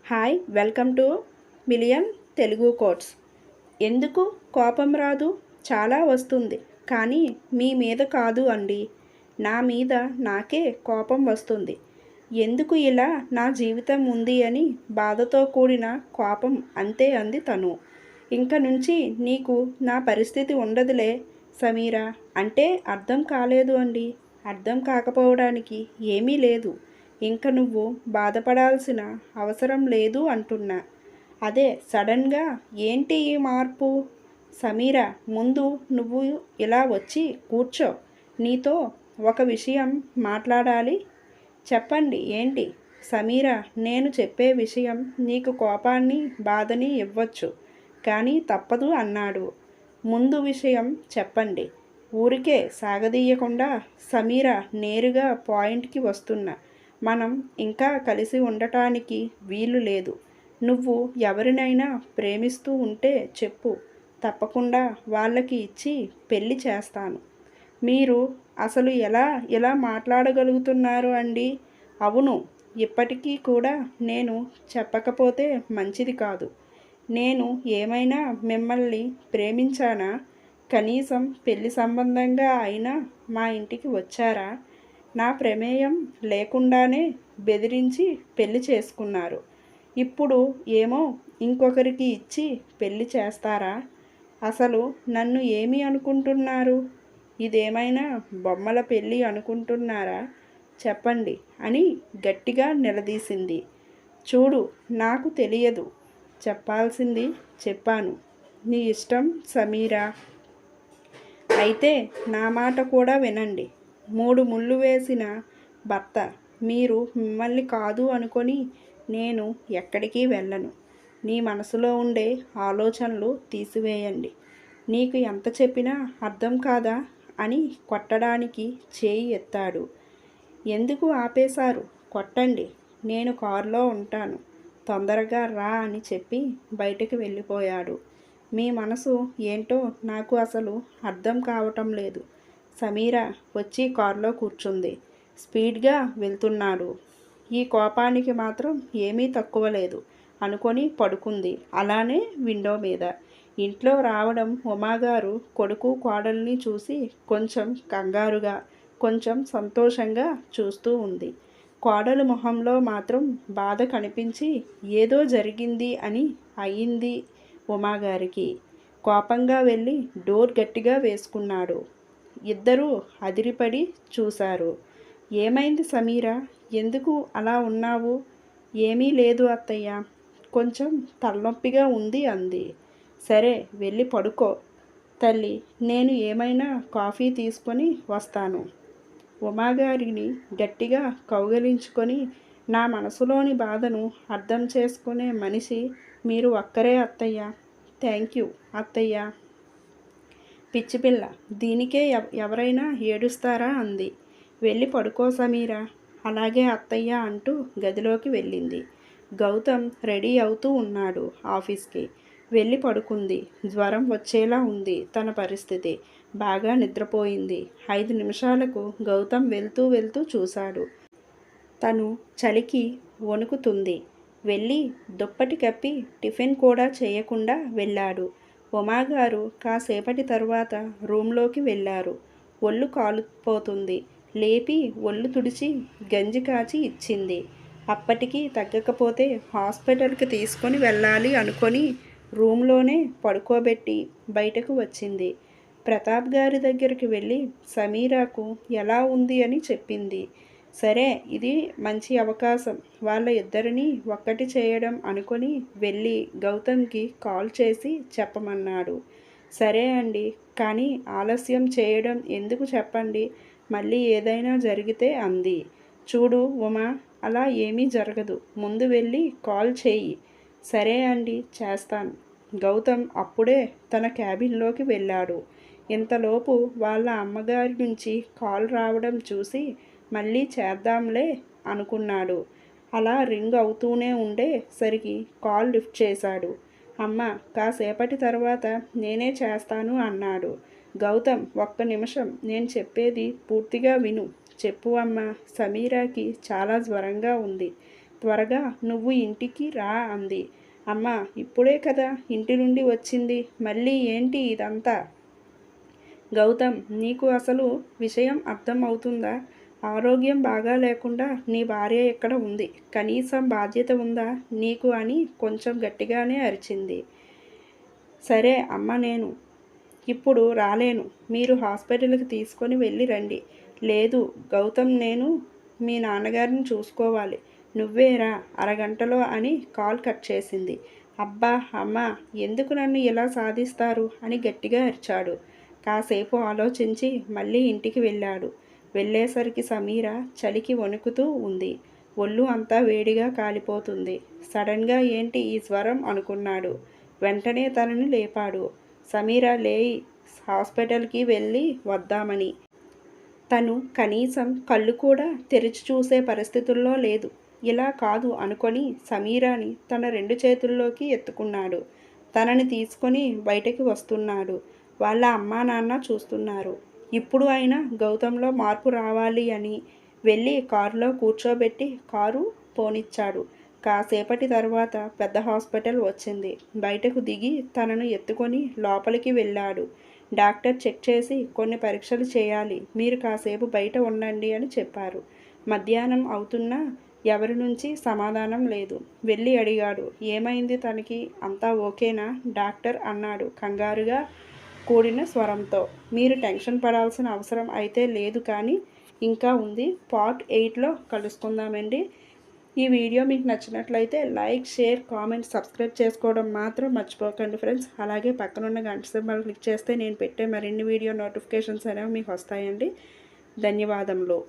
Hi welcome to million Telugu quotes. ఎందుకు కోపం రాదు? చాలా వస్తుంది, కానీ మీ మీద కాదు అండి. నా మీద నాకే కోపం వస్తుంది. ఎందుకు ఇలా నా జీవితం ఉంది అని బాధతో కూడిన కోపం, అంతే అంది తను. ఇంక నుంచి నీకు నా పరిస్థితి ఉండదులే సమీరా అంటే అర్థం కాలేదు అండి. అర్థం కాకపోవడానికి ఏమీ లేదు. ఇంక నువ్వు బాధపడాల్సిన అవసరం లేదు అంటున్నా. అదే సడన్గా ఏంటి ఈ మార్పు? సమీరా, ముందు నువ్వు ఇలా వచ్చి కూర్చో. నీతో ఒక విషయం మాట్లాడాలి. చెప్పండి ఏంటి? సమీరా, నేను చెప్పే విషయం నీకు కోపాన్ని బాధని ఇవ్వచ్చు, కానీ తప్పదు అన్నాడు. ముందు విషయం చెప్పండి. ఊరికే సాగదీయకుండా సమీరా నేరుగా పాయింట్కి వస్తున్నా. మనం ఇంకా కలిసి ఉండటానికి వీలు లేదు. నువ్వు ఎవరినైనా ప్రేమిస్తూ ఉంటే చెప్పు, తప్పకుండా వాళ్ళకి ఇచ్చి పెళ్లి చేస్తాను. మీరు అసలు ఎలా ఇలా మాట్లాడగలుగుతున్నారు అండి? అవును, ఇప్పటికీ కూడా నేను చెప్పకపోతే మంచిది కాదు. నేను ఏమైనా మిమ్మల్ని ప్రేమించానా? కనీసం పెళ్లి సంబంధంగా అయినా మా ఇంటికి వచ్చారా? నా ప్రమేయం లేకుండానే బెదిరించి పెళ్లి చేసుకున్నారు. ఇప్పుడు ఏమో ఇంకొకరికి ఇచ్చి పెళ్లి చేస్తారా? అసలు నన్ను ఏమి అనుకుంటున్నారు? ఇదేమైనా బొమ్మల పెళ్ళి అనుకుంటున్నారా? చెప్పండి అని గట్టిగా నిలదీసింది. చూడు, నాకు తెలియదు. చెప్పాల్సింది చెప్పాను. నీ ఇష్టం సమీరా. అయితే నా మాట కూడా వినండి. 3 ముళ్ళు వేసిన భర్త మీరు. మిమ్మల్ని కాదు అనుకొని నేను ఎక్కడికి వెళ్ళను. నీ మనసులో ఉండే ఆలోచనలు తీసివేయండి. నీకు ఎంత చెప్పినా అర్థం కాదా అని కొట్టడానికి చేయి ఎత్తాడు. ఎందుకు ఆపేశారు? కొట్టండి, నేను కారులో ఉంటాను. తొందరగా రా అని చెప్పి బయటకు వెళ్ళిపోయాడు. మీ మనసు ఏంటో నాకు అసలు అర్థం కావటం లేదు. సమీరా వచ్చి కారులో కూర్చుంది. స్పీడ్గా వెళ్తున్నాడు. ఈ కోపానికి మాత్రం ఏమీ తక్కువ లేదు అనుకొని పడుకుంది అలానే విండో మీద. ఇంట్లో రావడం ఉమాగారు కొడుకు కోడల్ని చూసి కొంచెం కంగారుగా, కొంచెం సంతోషంగా చూస్తూ ఉంది. కోడలు మొహంలో మాత్రం బాధ కనిపించి ఏదో జరిగింది అని అయింది ఉమాగారికి. కోపంగా వెళ్ళి డోర్ గట్టిగా వేసుకున్నాడు. ఇద్దరూ అదిరిపడి చూశారు. ఏమైంది సమీరా? ఎందుకు అలా ఉన్నావు? ఏమీ లేదు అత్తయ్య, కొంచెం తలనొప్పిగా ఉంది అంది. సరే వెళ్ళి పడుకో తల్లి, నేను ఏమైనా కాఫీ తీసుకొని వస్తాను. ఉమాగారిని గట్టిగా కౌగిలించుకొని, నా మనసులోని బాధను అర్థం చేసుకునే మనిషి మీరు ఒక్కరే అత్తయ్య. థ్యాంక్ యూ అత్తయ్య. పిచ్చిపిల్ల, దీనికే ఎవరైనా ఏడుస్తారా అంది. వెళ్ళి పడుకో సమీరా. అలాగే అత్తయ్య అంటూ గదిలోకి వెళ్ళింది. గౌతమ్ రెడీ అవుతూ ఉన్నాడు ఆఫీస్కి. వెళ్ళి పడుకుంది. జ్వరం వచ్చేలా ఉంది తన పరిస్థితి. బాగా నిద్రపోయింది. 5 నిమిషాలకు గౌతమ్ వెళ్తూ వెళ్తూ చూశాడు. తను చలికి వణుకుతుంది. వెళ్ళి దుప్పటి కప్పి టిఫిన్ కూడా చేయకుండా వెళ్ళాడు. ఉమాగారు కాసేపటి తరువాత రూంలోకి వెళ్ళారు. ఒళ్ళు కాలిపోతుంది. లేపి ఒళ్ళు తుడిచి గంజి కాచి ఇచ్చింది. అప్పటికి తగ్గకపోతే హాస్పిటల్కి తీసుకొని వెళ్ళాలి అనుకొని రూంలోనే పడుకోబెట్టి బయటకు వచ్చింది. ప్రతాప్ గారి దగ్గరికి వెళ్ళి సమీరాకు ఎలా ఉంది అని చెప్పింది. సరే, ఇది మంచి అవకాశం వాళ్ళ ఇద్దరిని ఒక్కటి చేయడం అనుకొని వెళ్ళి గౌతమ్కి కాల్ చేసి చెప్పమన్నాడు. సరే అండి, కానీ ఆలస్యం చేయడం ఎందుకు చెప్పండి, మళ్ళీ ఏదైనా జరిగితే అంది. చూడు ఉమా, అలా ఏమీ జరగదు. ముందు వెళ్ళి కాల్ చేయి. సరే అండి, చేస్తాను. గౌతమ్ అప్పుడే తన క్యాబిన్లోకి వెళ్ళాడు. ఇంతలోపు వాళ్ళ అమ్మగారి నుంచి కాల్ రావడం చూసి మళ్ళీ చేద్దాంలే అనుకున్నాడు. అలా రింగ్ అవుతూనే ఉండేసరికి కాల్ లిఫ్ట్ చేశాడు. అమ్మ, కాసేపటి తర్వాత నేనే చేస్తాను అన్నాడు. గౌతమ్, ఒక్క నిమిషం, నేను చెప్పేది పూర్తిగా విను. చెప్పు అమ్మ. సమీరాకి చాలా జ్వరంగా ఉంది. త్వరగా నువ్వు ఇంటికి రా అంది. అమ్మా, ఇప్పుడే కదా ఇంటి నుండి వచ్చింది, మళ్ళీ ఏంటి ఇదంతా? గౌతమ్, నీకు అసలు విషయం అర్థం అవుతుందా? ఆరోగ్యం బాగా లేకుండా నీ భార్య ఎక్కడ ఉంది, కనీసం బాధ్యత ఉందా నీకు అని కొంచెం గట్టిగానే అరిచింది. సరే అమ్మ, నేను ఇప్పుడు రాలేను, మీరు హాస్పిటల్కి తీసుకొని వెళ్ళి రండి. లేదు గౌతమ్, నేను మీ నాన్నగారిని చూసుకోవాలి, నువ్వేరా అరగంటలో అని కాల్ కట్ చేసింది. అబ్బా అమ్మా, ఎందుకు నన్ను ఇలా సాధిస్తారు అని గట్టిగా అరిచాడు. కాసేపు ఆలోచించి మళ్ళీ ఇంటికి వెళ్ళాడు. వెళ్ళేసరికి సమీర చలికి వణుకుతూ ఉంది. ఒళ్ళు అంతా వేడిగా కాలిపోతుంది. సడన్గా ఏంటి ఈ స్వరం అనుకున్నాడు. వెంటనే తనని లేపాడు. సమీర, లేయి, హాస్పిటల్కి వెళ్ళి వద్దామని. తను కనీసం కళ్ళు కూడా తెరిచి చూసే పరిస్థితుల్లో లేదు. ఇలా కాదు అనుకొని సమీరాని తన 2 చేతుల్లోకి ఎత్తుకున్నాడు. తనని తీసుకొని బయటకి వస్తున్నాడు. వాళ్ళ అమ్మా నాన్న చూస్తున్నారు. ఇప్పుడు అయినా గౌతంలో మార్పు రావాలి అని వెళ్ళి కారులో కూర్చోబెట్టి కారు పోనిచ్చాడు. కాసేపటి తర్వాత పెద్ద హాస్పిటల్ వచ్చింది. బయటకు దిగి తనను ఎత్తుకొని లోపలికి వెళ్ళాడు. డాక్టర్ చెక్ చేసి కొన్ని పరీక్షలు చేయాలి, మీరు కాసేపు బయట ఉండండి అని చెప్పారు. మధ్యాహ్నం అవుతున్నా ఎవరి నుంచి సమాధానం లేదు. వెళ్ళి అడిగాడు, ఏమైంది తనకి, అంతా ఓకేనా డాక్టర్ అన్నాడు కంగారుగా కూడిన స్వరంతో. మీరు టెన్షన్ పడాల్సిన అవసరం అయితే లేదు, కానీ ఇంకా ఉంది. పార్ట్ 8లో కలుసుకుందామండి. ఈ వీడియో మీకు నచ్చినట్లయితే లైక్, షేర్, కామెంట్, సబ్స్క్రైబ్ చేసుకోవడం మాత్రం మర్చిపోకండి ఫ్రెండ్స్. అలాగే పక్కనున్న గంట సింబల్ క్లిక్ చేస్తే నేను పెట్టే మరిన్ని వీడియో నోటిఫికేషన్స్ అనేవి మీకు వస్తాయండి. ధన్యవాదములు.